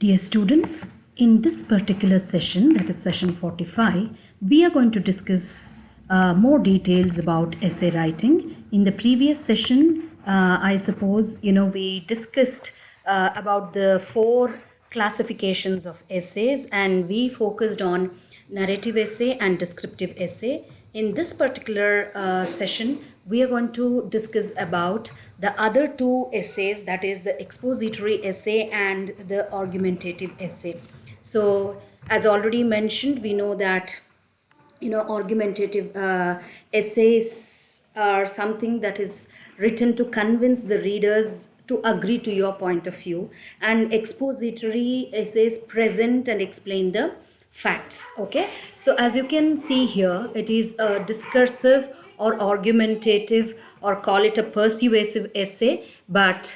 Dear students, in this particular session, that is session 45, we are going to discuss more details about essay writing. In the previous session, I suppose, we discussed about the 4 classifications of essays, and we focused on narrative essay and descriptive essay. In this particular session, we are going to discuss about the other 2 essays, that is the expository essay and the argumentative essay. So as already mentioned, we know that argumentative essays are something that is written to convince the readers to agree to your point of view, and expository essays present and explain the facts. Okay, so as you can see here, it is a discursive or argumentative, or call it a persuasive essay. But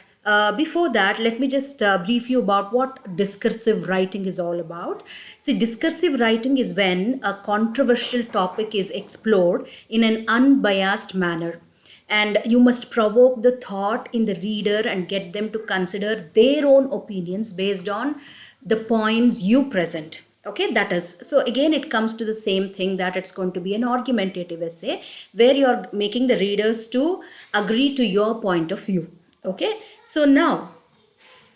before that, let me just brief you about what discursive writing is all about. See, discursive writing is when a controversial topic is explored in an unbiased manner, and you must provoke the thought in the reader and get them to consider their own opinions based on the points you present. Okay, that is, so again it comes to the same thing, that it's going to be an argumentative essay where you're making the readers to agree to your point of view. Okay, so now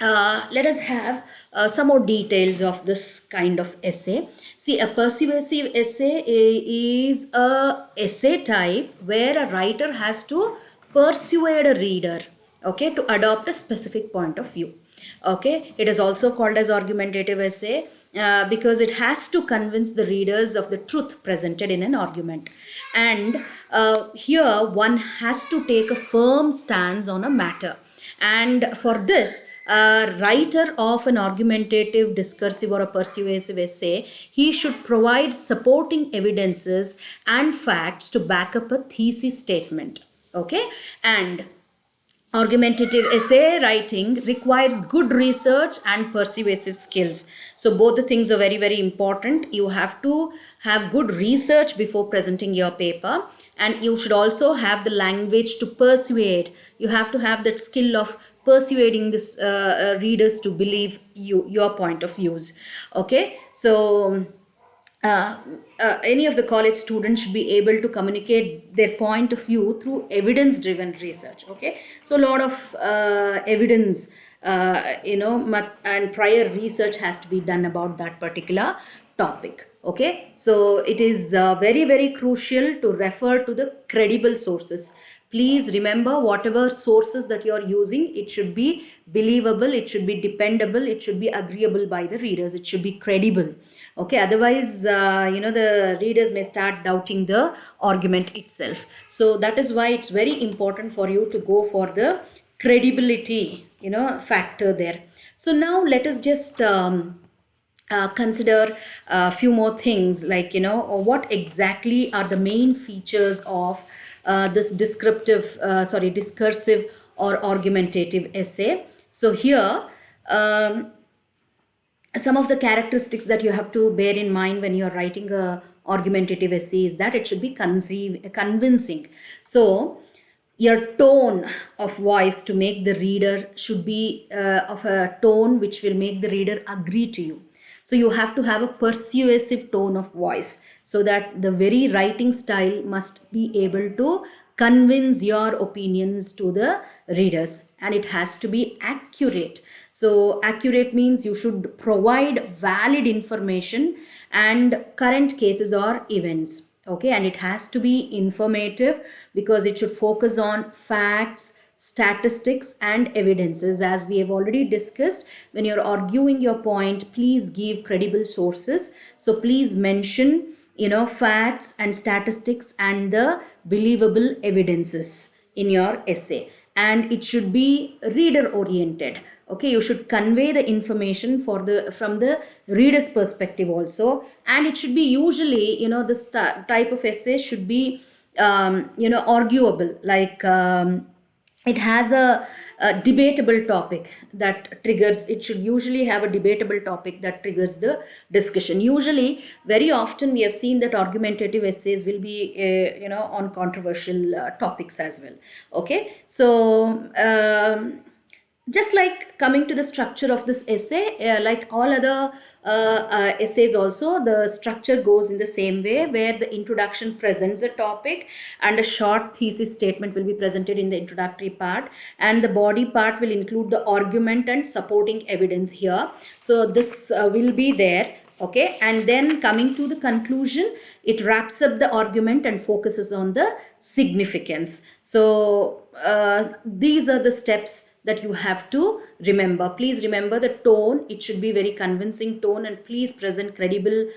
let us have some more details of this kind of essay. See, a persuasive essay is a essay type where a writer has to persuade a reader, okay, to adopt a specific point of view. Okay, it is also called as argumentative essay because it has to convince the readers of the truth presented in an argument. And here one has to take a firm stance on a matter. And for this, a writer of an argumentative, discursive, or a persuasive essay, he should provide supporting evidences and facts to back up a thesis statement. Okay, and argumentative essay writing requires good research and persuasive skills. So both the things are very, very important. You have to have good research before presenting your paper, and you should also have the language to persuade. You have to have that skill of persuading this readers to believe your point of views. Okay, so any of the college students should be able to communicate their point of view through evidence driven research. Okay, so a lot of evidence and prior research has to be done about that particular topic. Okay, so it is very, very crucial to refer to the credible sources. Please remember, whatever sources that you are using, it should be believable, it should be dependable, it should be agreeable by the readers, it should be credible. Okay, otherwise the readers may start doubting the argument itself. So that is why it's very important for you to go for the credibility factor there. So now let us just consider a few more things, like what exactly are the main features of this discursive or argumentative essay. So here some of the characteristics that you have to bear in mind when you are writing a argumentative essay is that it should be convincing. So your tone of voice to make the reader should be of a tone which will make the reader agree to you. So you have to have a persuasive tone of voice, so that the very writing style must be able to convince your opinions to the readers, and it has to be accurate. So accurate means you should provide valid information and current cases or events. Okay, and it has to be informative because it should focus on facts, statistics, and evidences. As we have already discussed, when you're arguing your point, please give credible sources. So please mention facts and statistics and the believable evidences in your essay, and it should be reader oriented. Okay, you should convey the information from the reader's perspective also, and it should be usually this type of essay should be arguable, like it has a debatable topic that triggers. It should usually have a debatable topic that triggers the discussion. Usually, very often we have seen that argumentative essays will be on controversial topics as well. Okay, so just like coming to the structure of this essay, like all other essays also, the structure goes in the same way, where the introduction presents a topic and a short thesis statement will be presented in the introductory part, and the body part will include the argument and supporting evidence here. So this will be there. Okay, and then coming to the conclusion, it wraps up the argument and focuses on the significance. So these are the steps that you have to remember. Please remember the tone. It should be very convincing tone, and please present credible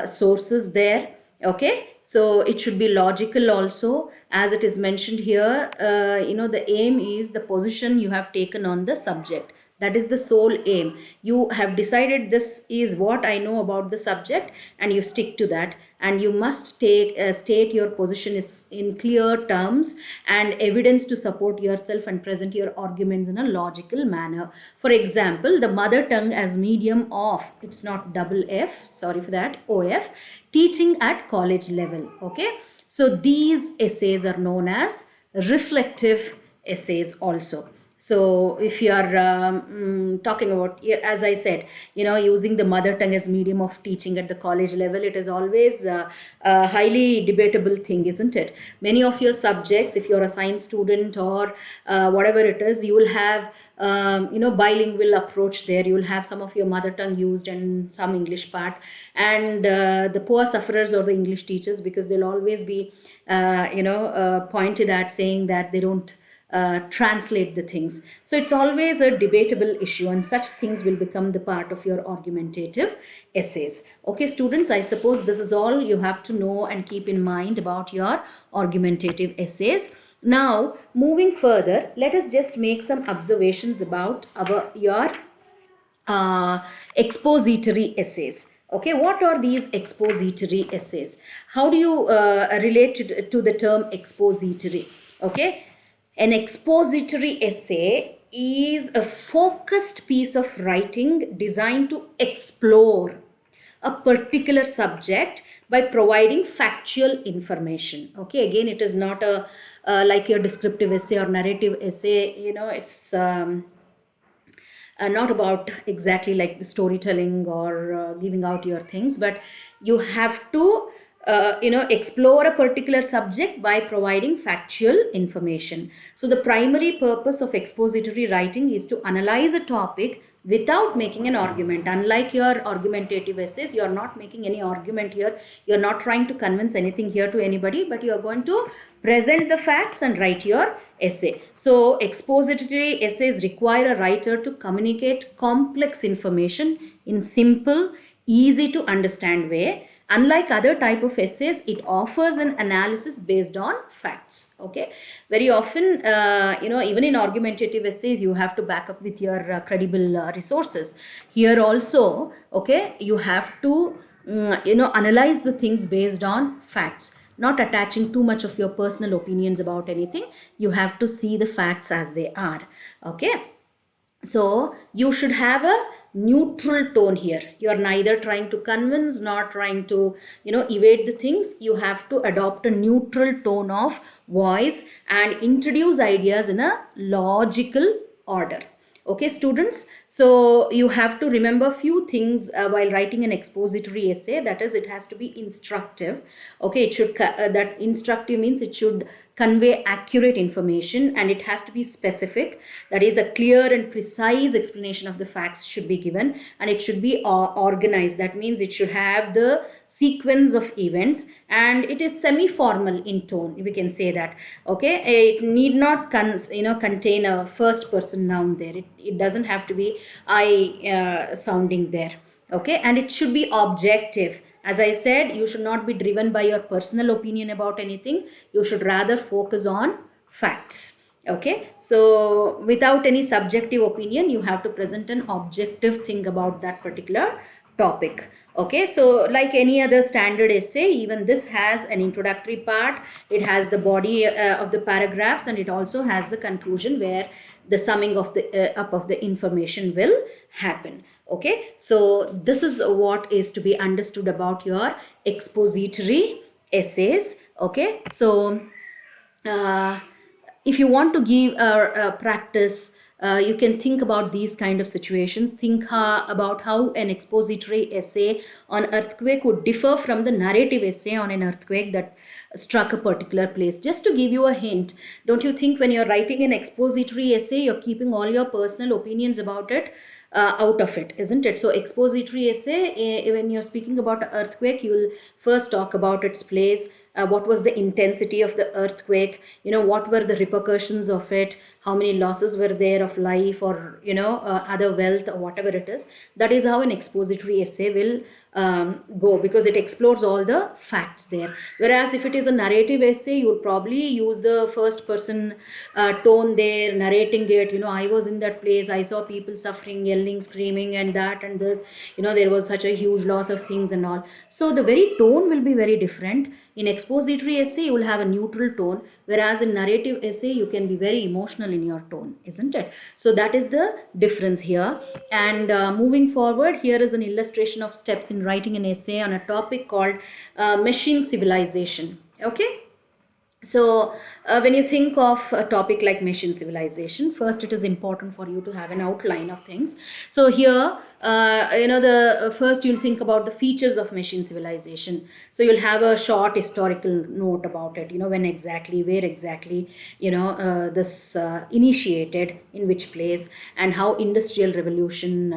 sources there. Okay, so it should be logical also, as it is mentioned here. The aim is the position you have taken on the subject. That is the sole aim. You have decided this is what I know about the subject, and you stick to that, and you must state your position is in clear terms and evidence to support yourself, and present your arguments in a logical manner. For example, the mother tongue as medium of, it's not double F, sorry for that, OF, teaching at college level. Okay, so these essays are known as reflective essays also. So if you are talking about, as I said, using the mother tongue as medium of teaching at the college level, it is always a highly debatable thing, isn't it? Many of your subjects, if you're a science student or whatever it is, you will have bilingual approach there. You will have some of your mother tongue used and some English part, and the poor sufferers or the English teachers, because they'll always be pointed at, saying that they don't translate the things. So it's always a debatable issue, and such things will become the part of your argumentative essays. Okay, students, I suppose this is all you have to know and keep in mind about your argumentative essays. Now, moving further, let us just make some observations about your expository essays. Okay, what are these expository essays? How do you relate to the term expository? Okay, an expository essay is a focused piece of writing designed to explore a particular subject by providing factual information. Okay, again, it is not a like your descriptive essay or narrative essay. It's not about exactly like the storytelling or giving out your things, but you have to explore a particular subject by providing factual information. So the primary purpose of expository writing is to analyze a topic without making an argument. Unlike your argumentative essays, you are not making any argument here. You are not trying to convince anything here to anybody, but you are going to present the facts and write your essay. So expository essays require a writer to communicate complex information in simple, easy to understand way. Unlike other type of essays, it offers an analysis based on facts. Okay, very often, even in argumentative essays, you have to back up with your credible resources. Here also, okay, you have to, analyze the things based on facts, not attaching too much of your personal opinions about anything. You have to see the facts as they are. Okay, so you should have a neutral tone here. You are neither trying to convince nor trying to evade the things. You have to adopt a neutral tone of voice and introduce ideas in a logical order. Okay, students, so you have to remember few things while writing an expository essay. That is, it has to be instructive. Okay, it should that instructive means it should convey accurate information, and it has to be specific. That is, a clear and precise explanation of the facts should be given, and it should be organized. That means it should have the sequence of events, and it is semi-formal in tone, we can say that. Okay, it need not contain a first person noun there. It doesn't have to be I sounding there. Okay, and it should be objective. As I said, you should not be driven by your personal opinion about anything. You should rather focus on facts. Okay, so without any subjective opinion, you have to present an objective thing about that particular topic. Okay, so like any other standard essay, even this has an introductory part. It has the body of the paragraphs, and it also has the conclusion where the summing of the up of the information will happen. Okay, so this is what is to be understood about your expository essays. Okay, so if you want to give practice You can think about these kind of situations. Think about how an expository essay on earthquake would differ from the narrative essay on an earthquake that struck a particular place. Just to give you a hint, don't you think when you're writing an expository essay, you're keeping all your personal opinions about it out of it, isn't it? So expository essay, when you're speaking about earthquake, you will first talk about its place, what was the intensity of the earthquake, what were the repercussions of it, how many losses were there of life or other wealth or whatever it is. That is how an expository essay will go, because it explores all the facts there. Whereas if it is a narrative essay, you will probably use the first person tone there, narrating it. I was in that place, I saw people suffering, yelling, screaming, and that and this, there was such a huge loss of things and all. So the very tone will be very different. In expository essay, you will have a neutral tone, whereas in narrative essay, you can be very emotional in your tone, isn't it? So that is the difference here. And moving forward, here is an illustration of steps in writing an essay on a topic called machine civilization. Okay. So when you think of a topic like machine civilization, first it is important for you to have an outline of things. So here, the first you'll think about the features of machine civilization. So you'll have a short historical note about it, when exactly, where exactly, this initiated, in which place, and how industrial revolution,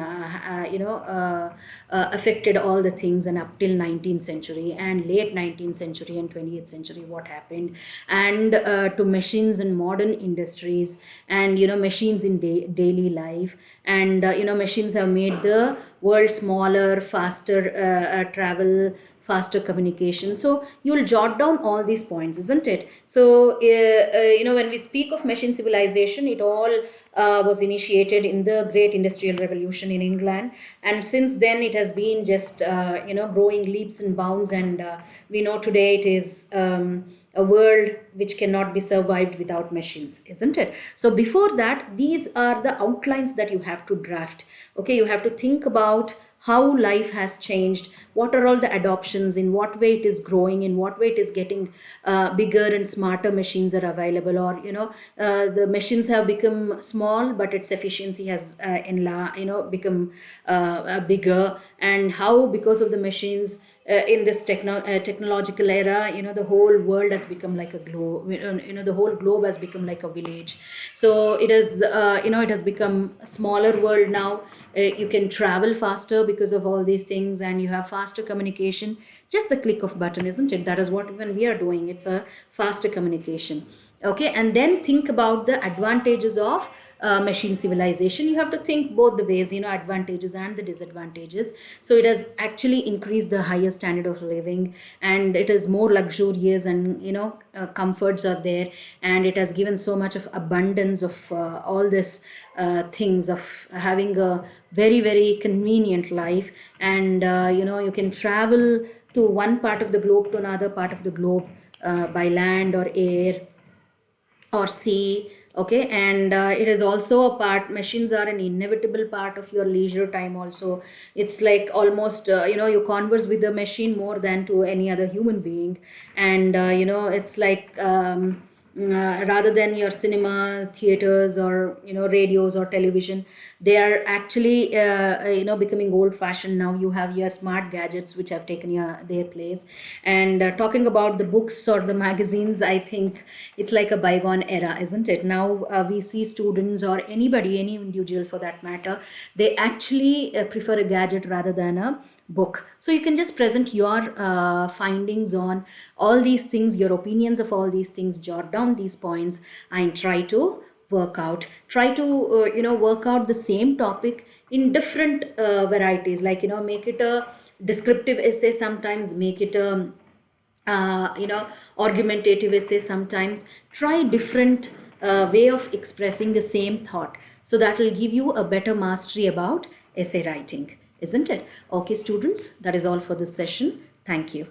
affected all the things, and up till 19th century and late 19th century and 20th century, what happened, and to machines in modern industries, and machines in daily life, and machines have made the world smaller, faster travel, faster communication. So you will jot down all these points, isn't it? So when we speak of machine civilization, it all was initiated in the great industrial revolution in England, and since then it has been just growing leaps and bounds, and we know today it is a world which cannot be survived without machines, isn't it? So before that, these are the outlines that you have to draft. Okay, you have to think about how life has changed, what are all the adoptions, in what way it is growing, in what way it is getting bigger and smarter machines are available, or the machines have become small but its efficiency has become bigger, and how because of the machines in this technological era, the whole world has become like a globe, the whole globe has become like a village. So it is it has become a smaller world now. You can travel faster because of all these things, and you have faster communication, just the click of button, isn't it? That is what even we are doing. It's a faster communication. Okay, and then think about the advantages of machine civilization. You have to think both the ways, advantages and the disadvantages. So it has actually increased the higher standard of living, and it is more luxurious, and comforts are there, and it has given so much of abundance of all this things of having a very, very convenient life, and you can travel to one part of the globe to another part of the globe by land or air or sea. Okay, and it is also a part, machines are an inevitable part of your leisure time also. It's like almost you converse with the machine more than to any other human being, and it's like rather than your cinemas, theaters, or radios or television, they are actually becoming old fashioned now. You have your smart gadgets which have taken their place. And talking about the books or the magazines, I think it's like a bygone era, isn't it? Now we see students or anybody, any individual for that matter, they actually prefer a gadget rather than a book. So you can just present your findings on all these things, your opinions of all these things, jot down these points, and try to work out work out the same topic in different varieties, like make it a descriptive essay sometimes, make it a argumentative essay sometimes. Try different way of expressing the same thought, so that will give you a better mastery about essay writing, isn't it? Okay, students, that is all for this session. Thank you.